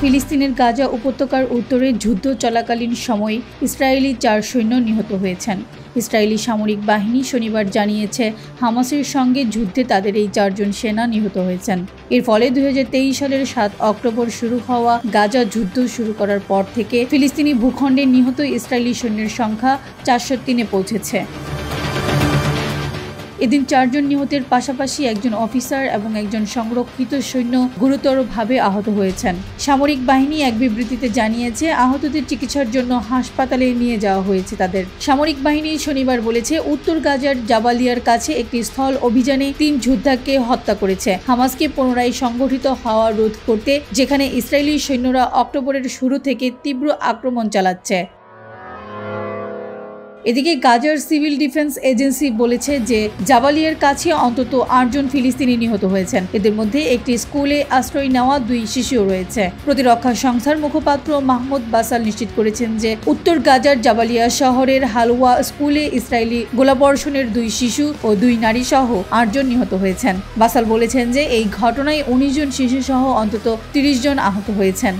ফিলিস্তিনের গাজা উপত্যকার উত্তরে যুদ্ধ চলাকালীন সময়ে ইসরায়েলি 4 সৈন্য নিহত হয়েছেন। ইসরায়েলি সামরিক বাহিনী শনিবার জানিয়েছে, হামাসের সঙ্গে যুদ্ধে তাদের এই 4 জন সেনা নিহত হয়েছেন। এর ফলে 2023 সালের 7 অক্টোবর শুরু হওয়া গাজা যুদ্ধ শুরু করার পর থেকে ফিলিস্তিনি ভূখণ্ডে নিহত ইসরায়েলি সৈন্যের সংখ্যা 403-এ পৌঁছেছে। এদিন 4 জন নিহতের পাশাপাশি একজন অফিসার এবং একজন সংরক্ষিত সৈন্য গুরুতরভাবে আহত হয়েছেন। সামরিক বাহিনী এক বিবৃতিতে জানিয়েছে, আহতদের চিকিৎসার জন্য হাসপাতালে নিয়ে যাওয়া হয়েছে তাদের। সামরিক বাহিনী শনিবার বলেছে, উত্তর গাজার জাবালিয়ার কাছে একটি স্থল অভিযানে 3 যোদ্ধাকে হত্যা করেছে হামাসকে পুনরায় সংগঠিত হওয়া রোধ করতে, যেখানে ইসরায়েলি সৈন্যরা অক্টোবরের শুরু থেকে তীব্র আক্রমণ চালাচ্ছে। এদিকে গাজার সিভিল ডিফেন্স এজেন্সি বলেছে যে জাবালিয়ার কাছে অন্তত 8 জন ফিলিস্তিনি নিহত হয়েছেন। এদের মধ্যে একটি স্কুলে আশ্রয় নেওয়া 2 শিশুও রয়েছে। প্রতিরক্ষা সংস্থার মুখপাত্র মাহমুদ বাসাল নিশ্চিত করেছেন যে উত্তর গাজার জাবালিয়া শহরের হালওয়া স্কুলে ইসরায়েলি গোলাবর্ষণের 2 শিশু ও 2 নারী সহ 8 জন নিহত হয়েছেন। বাসাল বলেছেন যে এই ঘটনায় 19 জন শিশু সহ অন্তত 30 জন আহত হয়েছেন।